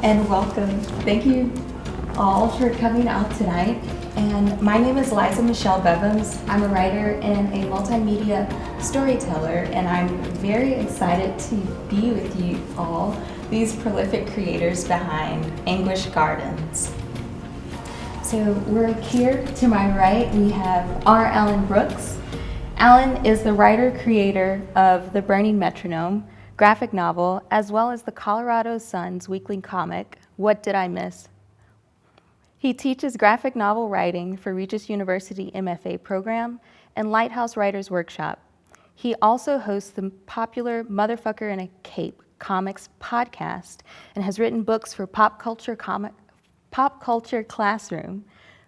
and welcome. Thank you all for coming out tonight. And my name is Liza Bevams. I'm a writer and a multimedia storyteller, and I'm very excited to be with you all, these prolific creators behind Anguish Gardens. So we're here to my right, we have R. Alan Brooks. Alan is the writer-creator of The Burning Metronome graphic novel, as well as the Colorado Sun's weekly comic, What Did I Miss? He teaches graphic novel writing for Regis University MFA program and Lighthouse Writers Workshop. He also hosts the popular Motherfucker in a Cape comics podcast and has written books for Pop Culture Classroom,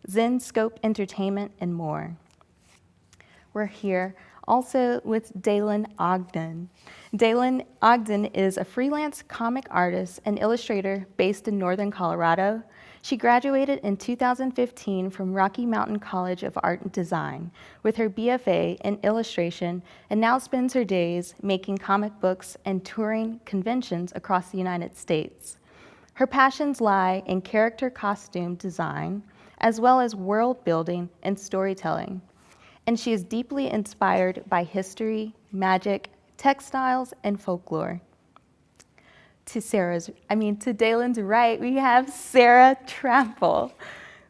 Zen Scope Entertainment, and more. We're here also with Dailen Ogden. Dailen Ogden is a freelance comic artist and illustrator based in Northern Colorado. She graduated in 2015 from Rocky Mountain College of Art and Design with her BFA in illustration, and now spends her days making comic books and touring conventions across the United States. Her passions lie in character costume design, as well as world building and storytelling. And she is deeply inspired by history, magic, textiles, and folklore. To Dailen's right, we have Sarah Trapl.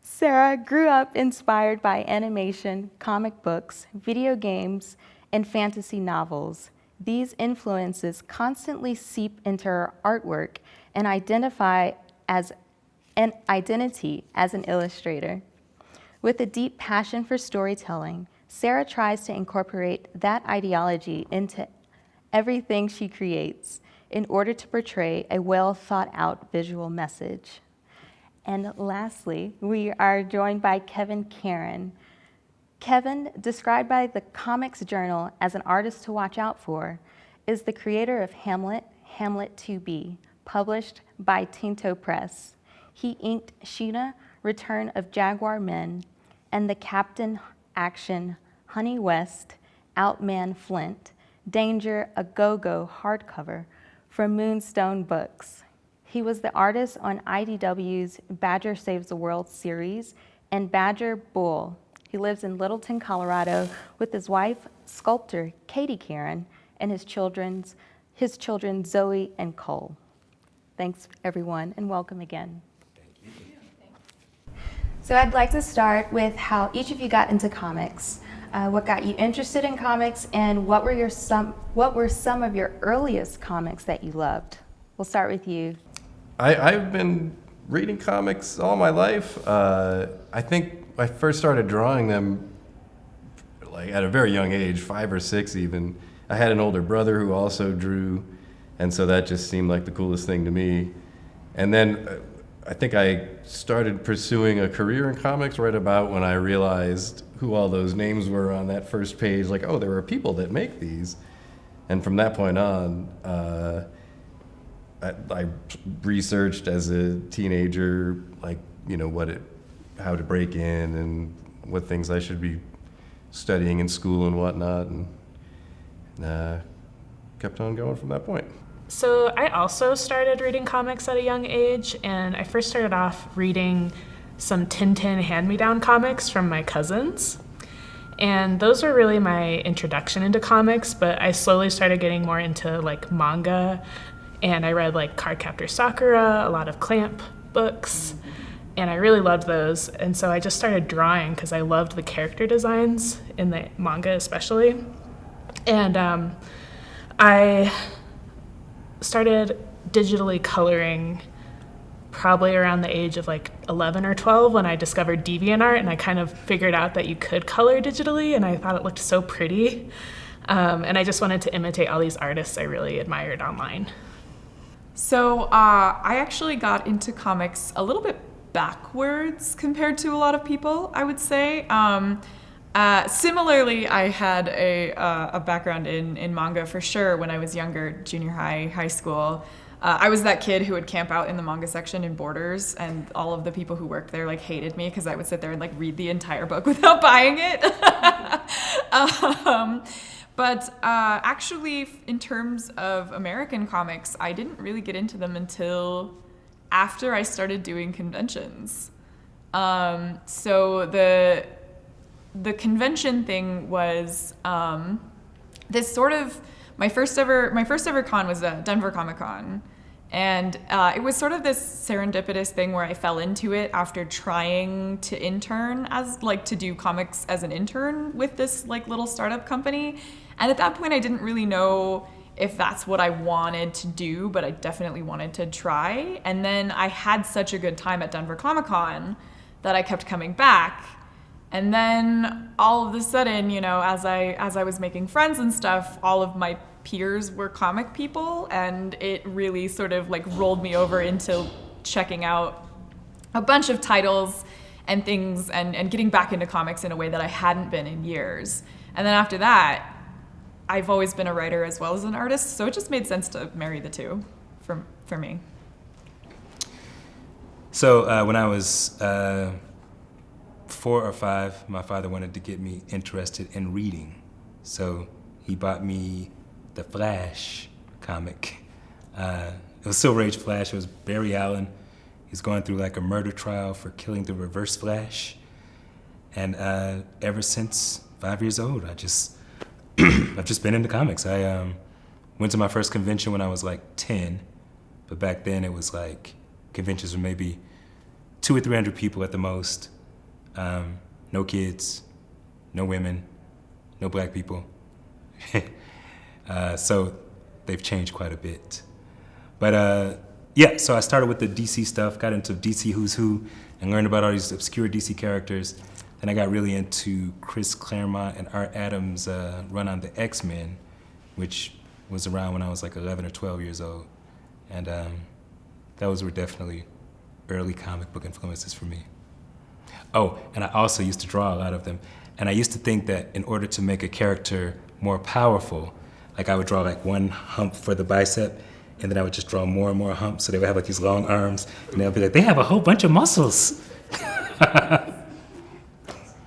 Sarah grew up inspired by animation, comic books, video games, and fantasy novels. These influences constantly seep into her artwork and identity as an illustrator. With a deep passion for storytelling, Sarah tries to incorporate that ideology into everything she creates in order to portray a well-thought-out visual message. And lastly, we are joined by Caron. Kevin, described by the Comics Journal as an artist to watch out for, is the creator of Hamlet, Hamlet 2B, published by Tinto Press. He inked Sheena, Return of Jaguar Men, and the Captain Action, Honey West, Outman Flint, Danger, a Go-Go hardcover from Moonstone Books. He was the artist on IDW's Badger Saves the World series and Badger Bull. He lives in Littleton, Colorado with his wife, sculptor Katie Caron, and his children Zoe and Cole. Thanks everyone, and welcome again. So I'd like to start with how each of you got into comics. What got you interested in comics, and what were some of your earliest comics that you loved? We'll start with you. I've been reading comics all my life. I think I first started drawing them like at a very young age, 5 or 6 even. I had an older brother who also drew, and so that just seemed like the coolest thing to me. And then I think I started pursuing a career in comics right about when I realized who all those names were on that first page. Like, oh, there are people that make these. And from that point on, I researched as a teenager, like, you know, how to break in and what things I should be studying in school and whatnot, and kept on going from that point. So I also started reading comics at a young age, and I first started off reading some Tintin hand-me-down comics from my cousins. And those were really my introduction into comics, but I slowly started getting more into like manga, and I read like Cardcaptor Sakura, a lot of Clamp books, and I really loved those. And so I just started drawing because I loved the character designs in the manga especially. And I started digitally coloring probably around the age of like 11 or 12 when I discovered DeviantArt, and I kind of figured out that you could color digitally, and I thought it looked so pretty. And I just wanted to imitate all these artists I really admired online. So I actually got into comics a little bit backwards compared to a lot of people, I would say. Similarly, I had a background in manga for sure when I was younger, junior high school. I was that kid who would camp out in the manga section in Borders, and all of the people who worked there like hated me because I would sit there and like read the entire book without buying it. But actually, in terms of American comics, I didn't really get into them until after I started doing conventions. So the convention thing was this sort of my first ever con was Denver Comic Con, and it was sort of this serendipitous thing where I fell into it after trying to intern to do comics as an intern with this like little startup company, and at that point I didn't really know if that's what I wanted to do, but I definitely wanted to try. And then I had such a good time at Denver Comic Con that I kept coming back. And then all of a sudden, you know, as I was making friends and stuff, all of my peers were comic people, and it really sort of like rolled me over into checking out a bunch of titles and things and getting back into comics in a way that I hadn't been in years. And then after that, I've always been a writer as well as an artist, so it just made sense to marry the two for me. So when I was 4 or 5, my father wanted to get me interested in reading. So he bought me the Flash comic. It was Silver Age Flash. It was Barry Allen. He's going through like a murder trial for killing the Reverse Flash. And ever since 5 years old, I've just been into comics. I went to my first convention when I was like 10, but back then it was like conventions were maybe 200 or 300 people at the most. No kids, no women, no black people. So they've changed quite a bit. But yeah, so I started with the DC stuff, got into DC Who's Who, and learned about all these obscure DC characters. Then I got really into Chris Claremont and Art Adams' run on the X-Men, which was around when I was like 11 or 12 years old. And those were definitely early comic book influences for me. Oh, and I also used to draw a lot of them. And I used to think that in order to make a character more powerful, like I would draw like one hump for the bicep, and then I would just draw more and more humps, so they would have like these long arms, and they'll be like, they have a whole bunch of muscles.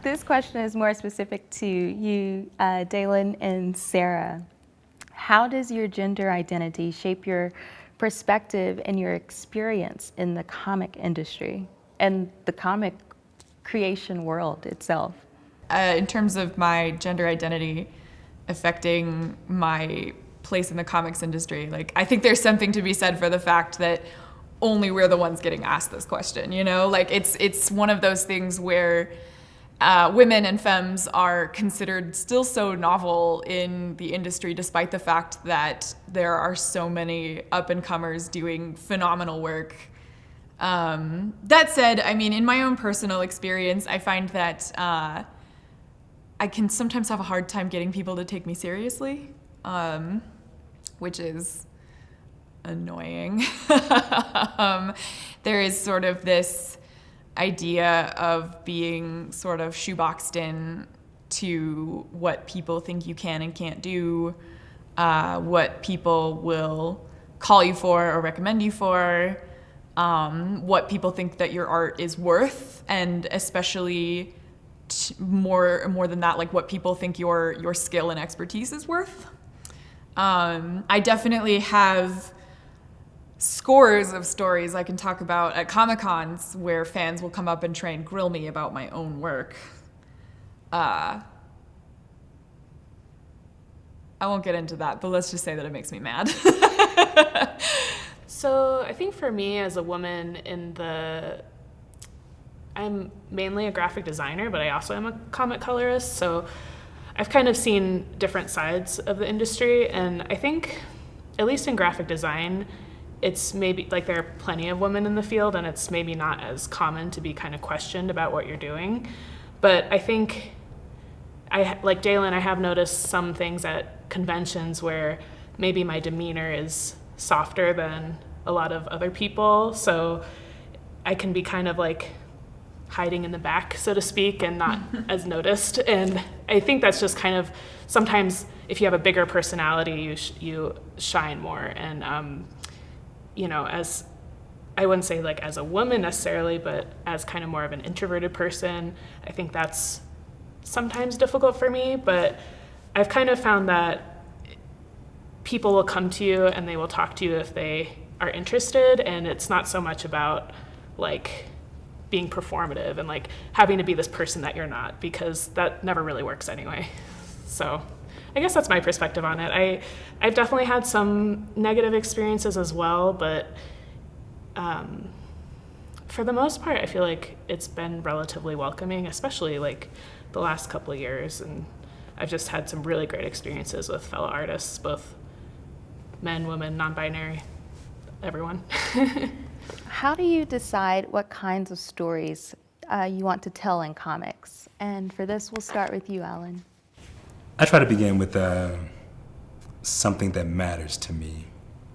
This question is more specific to you, Dailen and Sarah. How does your gender identity shape your perspective and your experience in the comic industry and the comic creation world itself? In terms of my gender identity affecting my place in the comics industry, like I think there's something to be said for the fact that only we're the ones getting asked this question, you know? Like it's one of those things where women and femmes are considered still so novel in the industry, despite the fact that there are so many up-and-comers doing phenomenal work. That said, I mean, in my own personal experience, I find that I can sometimes have a hard time getting people to take me seriously, which is annoying. There is sort of this idea of being sort of shoeboxed in to what people think you can and can't do, what people will call you for or recommend you for, what people think that your art is worth, and especially more than that, like what people think your skill and expertise is worth. I definitely have scores of stories I can talk about at Comic-Cons where fans will come up and try and grill me about my own work. I won't get into that, but let's just say that it makes me mad. So I think for me as a woman I'm mainly a graphic designer, but I also am a comic colorist, so I've kind of seen different sides of the industry, and I think, at least in graphic design, it's maybe, like, there are plenty of women in the field, and it's maybe not as common to be kind of questioned about what you're doing. But I think, like Dailen, I have noticed some things at conventions where maybe my demeanor is softer than a lot of other people, so I can be kind of like hiding in the back, so to speak, and not as noticed. And I think that's just kind of, sometimes if you have a bigger personality, you shine more. And you know, as I wouldn't say like as a woman necessarily, but as kind of more of an introverted person, I think that's sometimes difficult for me. But I've kind of found that people will come to you and they will talk to you if they are interested, and it's not so much about like being performative and like having to be this person that you're not, because that never really works anyway. So I guess that's my perspective on it. I've definitely had some negative experiences as well, but for the most part, I feel like it's been relatively welcoming, especially like the last couple of years. And I've just had some really great experiences with fellow artists, both men, women, non-binary, everyone. How do you decide what kinds of stories you want to tell in comics? And for this, we'll start with you, Alan. I try to begin with something that matters to me.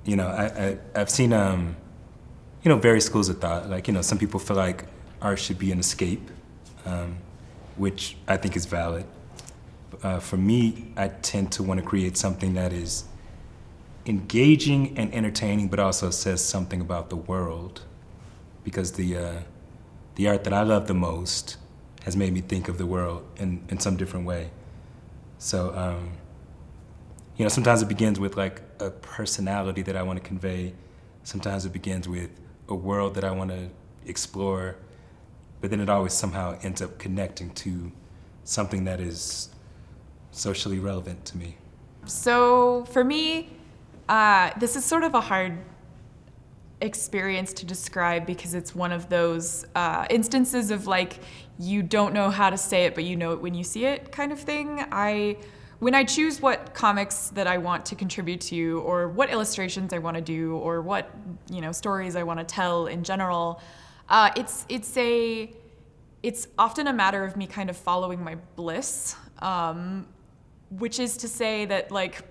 You know, I've seen, you know, various schools of thought. Like, you know, some people feel like art should be an escape, which I think is valid. For me, I tend to want to create something that is engaging and entertaining, but also says something about the world. Because the art that I love the most has made me think of the world in some different way. So, you know, sometimes it begins with like a personality that I want to convey. Sometimes it begins with a world that I want to explore, but then it always somehow ends up connecting to something that is socially relevant to me. So for me, this is sort of a hard experience to describe because it's one of those instances of like, you don't know how to say it, but you know it when you see it kind of thing. When I choose what comics that I want to contribute to, or what illustrations I want to do, or what, you know, stories I want to tell in general, it's often a matter of me kind of following my bliss, which is to say that like,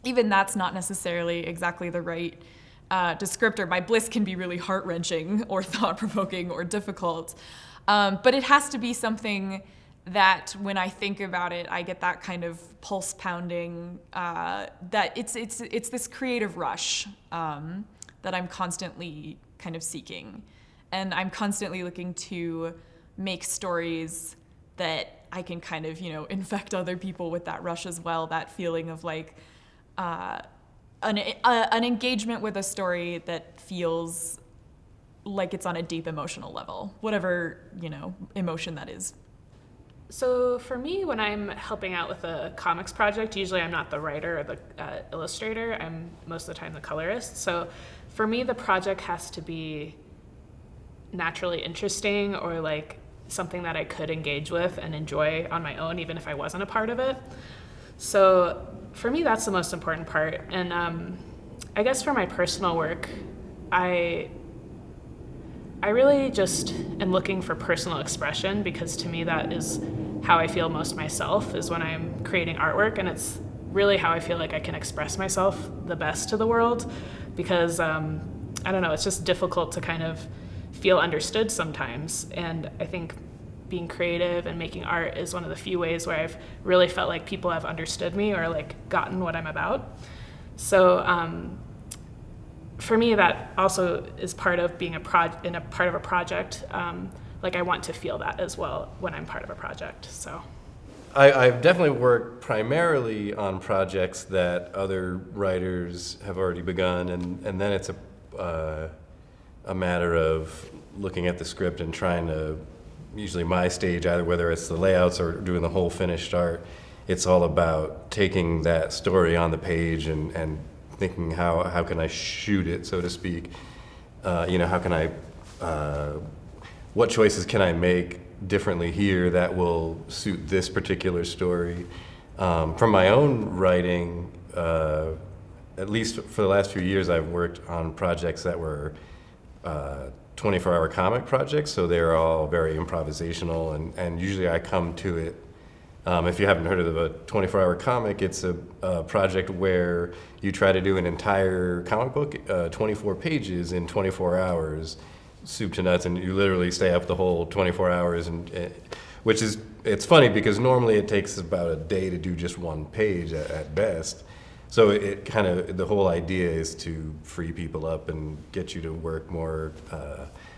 even that's not necessarily exactly the right descriptor. My bliss can be really heart-wrenching or thought-provoking or difficult, but it has to be something that when I think about it, I get that kind of pulse pounding, that it's this creative rush that I'm constantly kind of seeking. And I'm constantly looking to make stories that I can kind of, you know, infect other people with that rush as well, that feeling of like an engagement with a story that feels like it's on a deep emotional level, whatever, you know, emotion that is. So for me, when I'm helping out with a comics project, usually I'm not the writer or the illustrator. I'm most of the time the colorist. So for me, the project has to be naturally interesting, or like something that I could engage with and enjoy on my own, even if I wasn't a part of it. So for me, that's the most important part. And I guess for my personal work, I really just am looking for personal expression, because to me that is how I feel most myself, is when I'm creating artwork, and it's really how I feel like I can express myself the best to the world, because I don't know, it's just difficult to kind of feel understood sometimes. And I think being creative and making art is one of the few ways where I've really felt like people have understood me or like gotten what I'm about. So for me, that also is part of being a part of a project. Like I want to feel that as well when I'm part of a project. So I've definitely worked primarily on projects that other writers have already begun, and then it's a matter of looking at the script and trying to, usually my stage, either whether it's the layouts or doing the whole finished art, it's all about taking that story on the page and thinking how can I shoot it, so to speak. You know, how can I, what choices can I make differently here that will suit this particular story? From my own writing, at least for the last few years, I've worked on projects that were 24-hour comic projects, so they're all very improvisational, and usually I come to it. If you haven't heard of a 24-hour comic, it's a project where you try to do an entire comic book, 24 pages in 24 hours, soup to nuts, and you literally stay up the whole 24 hours, and which is, it's funny because normally it takes about a day to do just one page at best. So it kind of, the whole idea is to free people up and get you to work more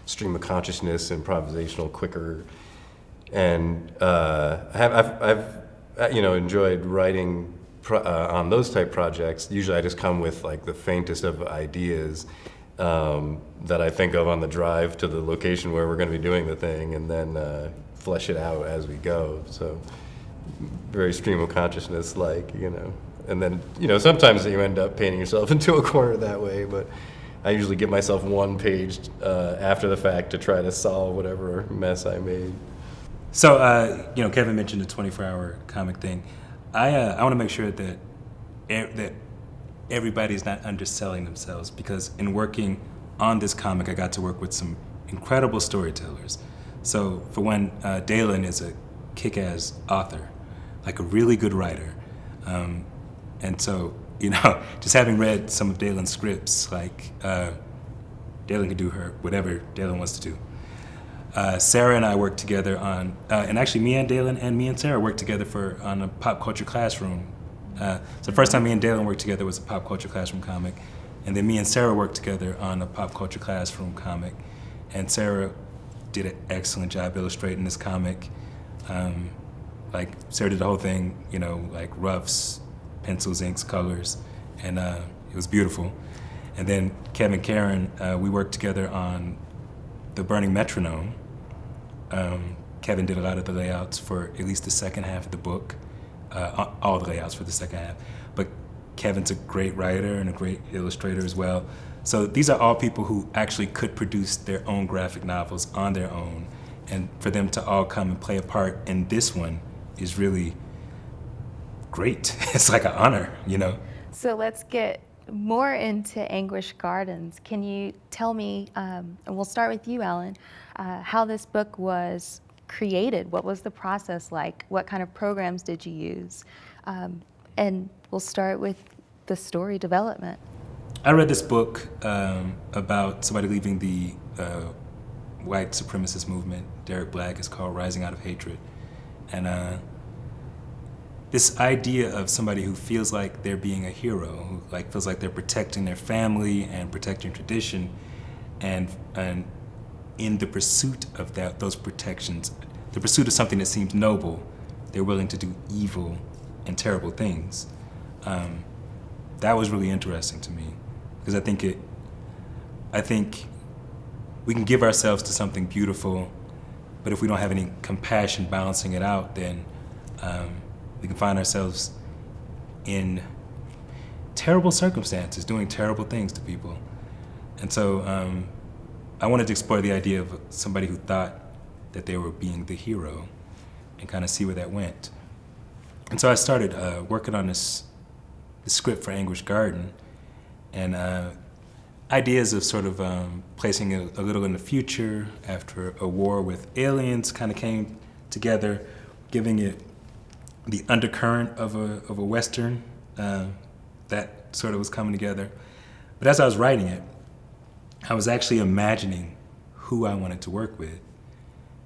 stream of consciousness, improvisational, quicker. And I've you know, enjoyed writing on those type projects. Usually I just come with like the faintest of ideas, that I think of on the drive to the location where we're going to be doing the thing, and then flesh it out as we go. So very stream of consciousness, like, you know. And then, you know, sometimes you end up painting yourself into a corner that way, but I usually give myself one page after the fact to try to solve whatever mess I made. So, you know, Kevin mentioned the 24-hour comic thing. I want to make sure that that everybody's not underselling themselves, because in working on this comic, I got to work with some incredible storytellers. So, for one, Dailen is a kick-ass author, like a really good writer. And so, you know, just having read some of Dailen's scripts, like, Dailen can do whatever Dailen wants to do. Sarah and I worked together on, and actually me and Dailen and me and Sarah worked together on a pop culture classroom. So the first time me and Dailen worked together was a pop culture classroom comic. And then me and Sarah worked together on a pop culture classroom comic. And Sarah did an excellent job illustrating this comic. Like, Sarah did the whole thing, you know, like roughs, pencils, inks, colors, and it was beautiful. And then Kevin and Caron, we worked together on The Burning Metronome. Kevin did a lot of the layouts for at least the second half of the book, all the layouts for the second half. But Kevin's a great writer and a great illustrator as well. So these are all people who actually could produce their own graphic novels on their own. And for them to all come and play a part in this one is really great. It's like an honor, you know? So let's get more into Anguish Gardens. Can you tell me, and we'll start with you, Alan, how this book was created? What was the process like? What kind of programs did you use? And we'll start with the story development. I read this book about somebody leaving the white supremacist movement. Derek Black. Is called Rising Out of Hatred. And this idea of somebody who feels like they're being a hero, who like feels like they're protecting their family and protecting tradition, and in the pursuit of those protections, the pursuit of something that seems noble, they're willing to do evil and terrible things. That was really interesting to me, because I think we can give ourselves to something beautiful, but if we don't have any compassion balancing it out, then we can find ourselves in terrible circumstances, doing terrible things to people. And so I wanted to explore the idea of somebody who thought that they were being the hero and kind of see where that went. And so I started working on this script for Anguish Garden, and ideas of sort of placing it a little in the future after a war with aliens kind of came together, giving it the undercurrent of a Western that sort of was coming together. But as I was writing it, I was actually imagining who I wanted to work with.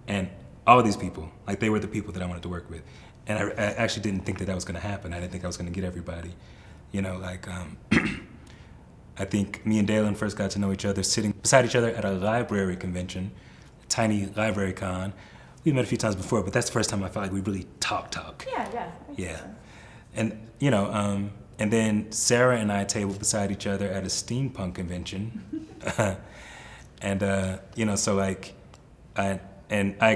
And all of these people, like, they were the people that I wanted to work with. And I actually didn't think that was going to happen. I didn't think I was going to get everybody. You know, like, I think me and Dailen first got to know each other sitting beside each other at a library convention, a tiny library con. We've met a few times before, but that's the first time I felt like we really talk. Yeah. And, you know, and then Sarah and I tabled beside each other at a steampunk convention. And, you know, so like, I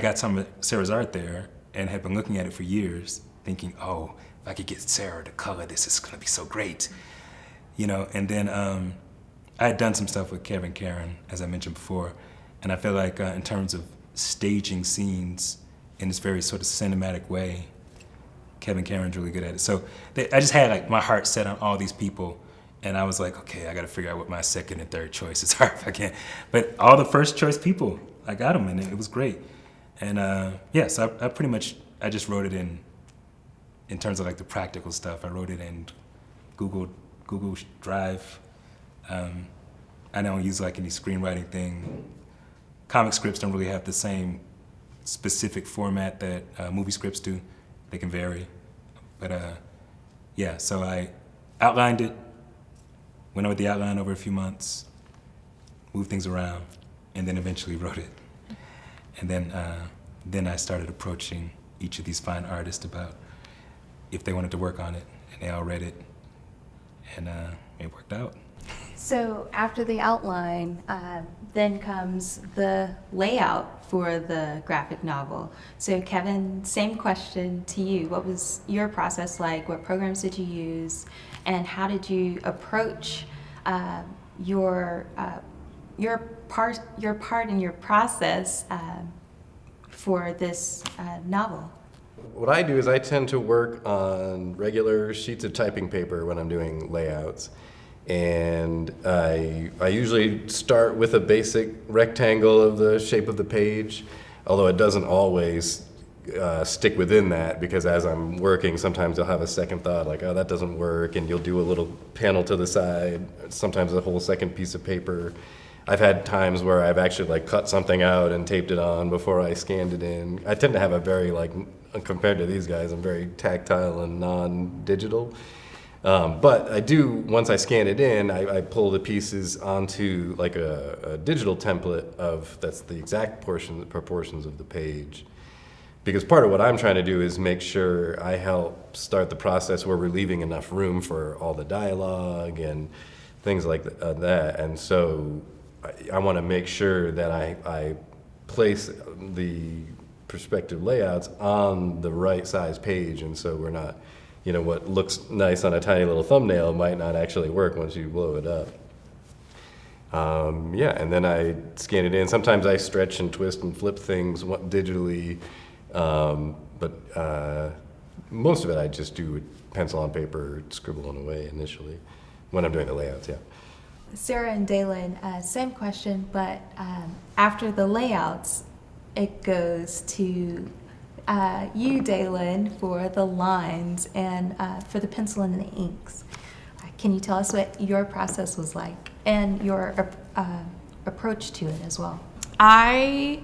got some of Sarah's art there and had been looking at it for years, thinking, oh, if I could get Sarah to color this, it's gonna be so great. You know, and then I had done some stuff with Kevin and Caron, as I mentioned before, and I feel like in terms of staging scenes in this very sort of cinematic way, Kevin and Caron's really good at it. So I just had like my heart set on all these people, and I was like, okay, I gotta figure out what my second and third choices are if I can. But all the first choice people, I got them, and it was great. And yeah, so I pretty much, I just wrote it in terms of like the practical stuff. I wrote it in Google Drive. I don't use like any screenwriting thing. Comic scripts don't really have the same specific format that movie scripts do. They can vary. But yeah, so I outlined it, went over the outline over a few months, moved things around, and then eventually wrote it. And then I started approaching each of these fine artists about if they wanted to work on it, and they all read it, and it worked out. So after the outline, then comes the layout for the graphic novel. So Kevin, same question to you. What was your process like? What programs did you use? And how did you approach your part in your process for this novel? What I do is I tend to work on regular sheets of typing paper when I'm doing layouts. And I usually start with a basic rectangle of the shape of the page, although it doesn't always stick within that, because as I'm working, sometimes you'll have a second thought, like, oh, that doesn't work, and you'll do a little panel to the side, sometimes a whole second piece of paper. I've had times where I've actually like cut something out and taped it on before I scanned it in. I tend to have a very, like, compared to these guys, I'm very tactile and non-digital. But I do, once I scan it in, I pull the pieces onto like a digital template that's the exact proportions of the page. Because part of what I'm trying to do is make sure I help start the process where we're leaving enough room for all the dialogue and things like that. And so I want to make sure that I place the perspective layouts on the right size page, and so we're not, what looks nice on a tiny little thumbnail might not actually work once you blow it up. And then I scan it in. Sometimes I stretch and twist and flip things digitally, but most of it I just do with pencil on paper, scribbling away initially when I'm doing the layouts, yeah. Sarah and Dailen, same question, but after the layouts, it goes to you, Dailen, for the lines and for the pencil and the inks. Can you tell us what your process was like and your approach to it as well? I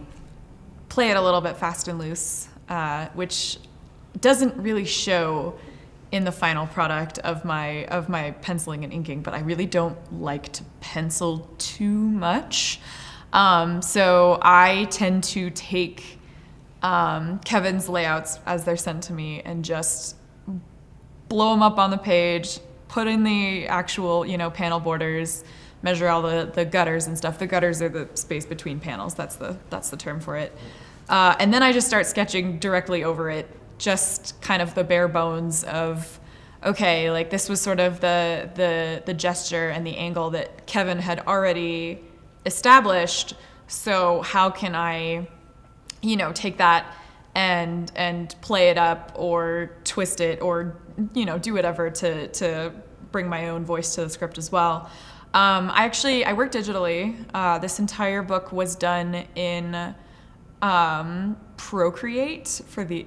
play it a little bit fast and loose, which doesn't really show in the final product of my penciling and inking, but I really don't like to pencil too much. So I tend to take Kevin's layouts as they're sent to me and just blow them up on the page, put in the actual, panel borders, measure all the gutters and stuff. The gutters are the space between panels. That's the term for it. And then I just start sketching directly over it, just kind of the bare bones of, okay, like this was sort of the gesture and the angle that Kevin had already established. So how can I, take that and play it up or twist it or, do whatever to bring my own voice to the script as well. I work digitally. This entire book was done in Procreate for the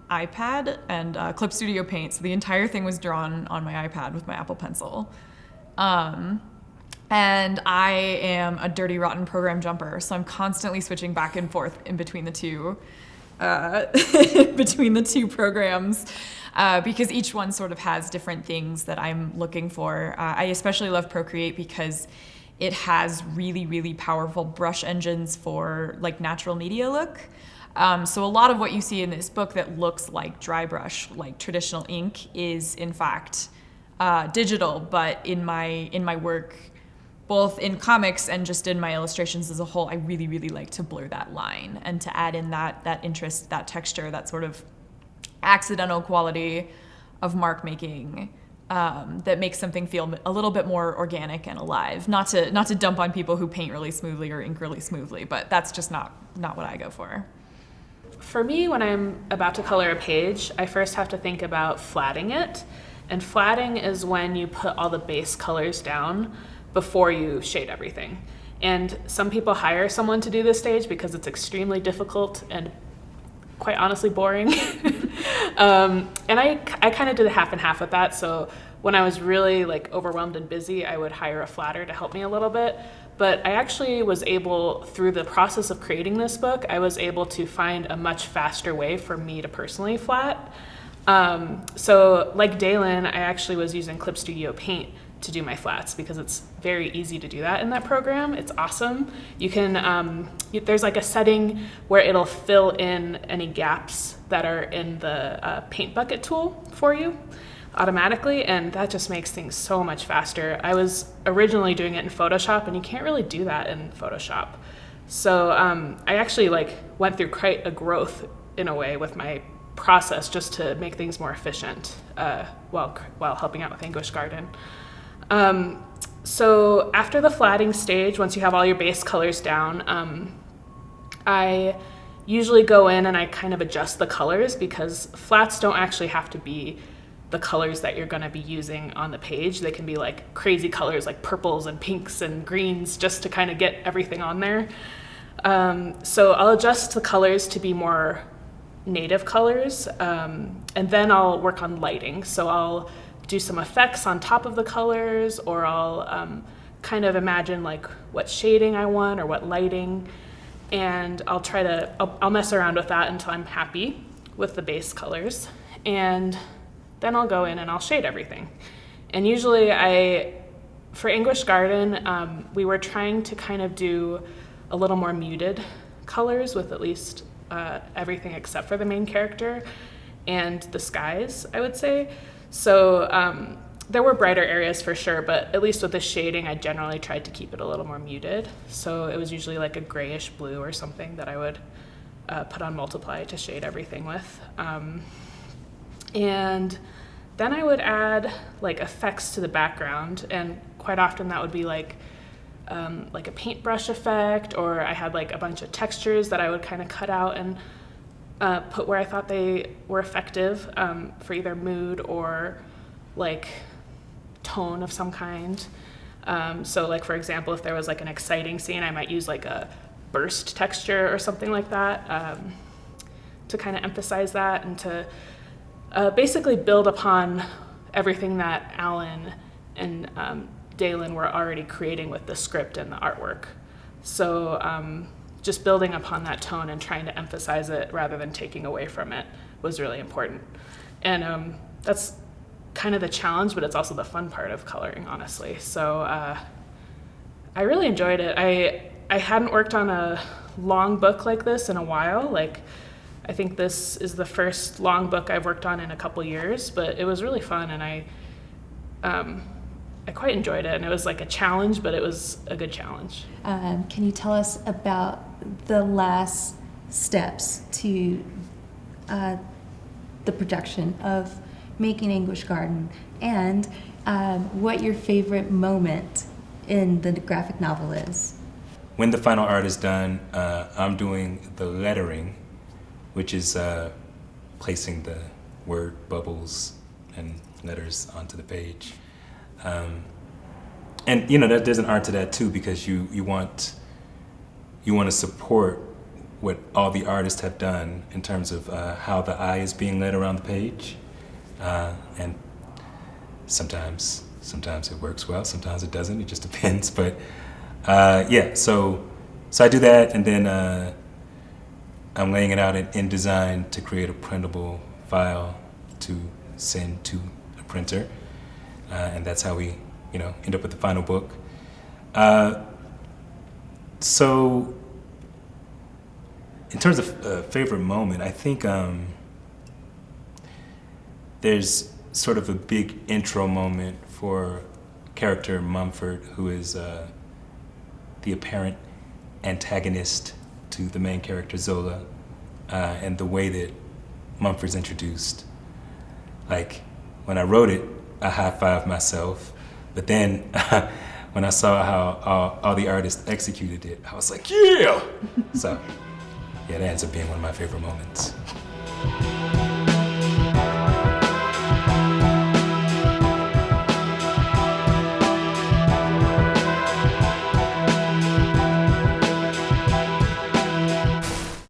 iPad and Clip Studio Paint. So the entire thing was drawn on my iPad with my Apple Pencil. And I am a dirty, rotten program jumper, so I'm constantly switching back and forth in between the two, programs, because each one sort of has different things that I'm looking for. I especially love Procreate because it has really, really powerful brush engines for like natural media look. So a lot of what you see in this book that looks like dry brush, like traditional ink, is in fact digital. But in my work, both in comics and just in my illustrations as a whole, I really, really like to blur that line and to add in that interest, that texture, that sort of accidental quality of mark making that makes something feel a little bit more organic and alive. Not to dump on people who paint really smoothly or ink really smoothly, but that's just not what I go for. For me, when I'm about to color a page, I first have to think about flatting it. And flatting is when you put all the base colors down before you shade everything. And some people hire someone to do this stage because it's extremely difficult and quite honestly boring. And I kind of did a half and half with that. So when I was really like overwhelmed and busy, I would hire a flatter to help me a little bit. But I actually was able, through the process of creating this book, I was able to find a much faster way for me to personally flat. So like Dailen, I actually was using Clip Studio Paint to do my flats because it's very easy to do that in that program. It's awesome. You can, there's like a setting where it'll fill in any gaps that are in the paint bucket tool for you. automatically, and that just makes things so much faster. I was originally doing it in Photoshop, and you can't really do that in Photoshop. So I actually went through quite a growth in a way with my process just to make things more efficient while helping out with Anguish Garden. So after the flatting stage, once you have all your base colors down, I usually go in and I kind of adjust the colors, because flats don't actually have to be the colors that you're going to be using on the page. They can be like crazy colors like purples and pinks and greens, just to kind of get everything on there. So I'll adjust the colors to be more native colors, and then I'll work on lighting. So I'll do some effects on top of the colors, or I'll kind of imagine what shading I want or what lighting, and I'll mess around with that until I'm happy with the base colors, and then I'll go in and I'll shade everything. And usually for Anguish Garden, we were trying to kind of do a little more muted colors with at least everything except for the main character and the skies, I would say. So there were brighter areas for sure, but at least with the shading, I generally tried to keep it a little more muted. So it was usually like a grayish blue or something that I would put on Multiply to shade everything with. And then I would add effects to the background, and quite often that would be like a paintbrush effect, or I had a bunch of textures that I would kind of cut out and put where I thought they were effective for either mood or tone of some kind. So for example, if there was an exciting scene, I might use a burst texture or something like that to kind of emphasize that, and to basically build upon everything that Alan and Dailen were already creating with the script and the artwork. So just building upon that tone and trying to emphasize it rather than taking away from it was really important. And that's kind of the challenge, but it's also the fun part of coloring, honestly. So I really enjoyed it. I hadn't worked on a long book like this in a while. I think this is the first long book I've worked on in a couple years, but it was really fun, and I quite enjoyed it. And it was a challenge, but it was a good challenge. Can you tell us about the last steps to the production of making Anguish Garden, and what your favorite moment in the graphic novel is? When the final art is done, I'm doing the lettering, which is placing the word bubbles and letters onto the page. And there's an art to that too, because you want to support what all the artists have done in terms of how the eye is being led around the page. And sometimes it works well, sometimes it doesn't, it just depends. But so I do that, and then I'm laying it out in InDesign to create a printable file to send to a printer, and that's how we end up with the final book. So in terms of favorite moment, I think there's sort of a big intro moment for character Mumford, who is the apparent antagonist to the main character Zola, and the way that Mumford's introduced. When I wrote it, I high-fived myself, but then when I saw how all the artists executed it, I was like, yeah! So, yeah, that ends up being one of my favorite moments.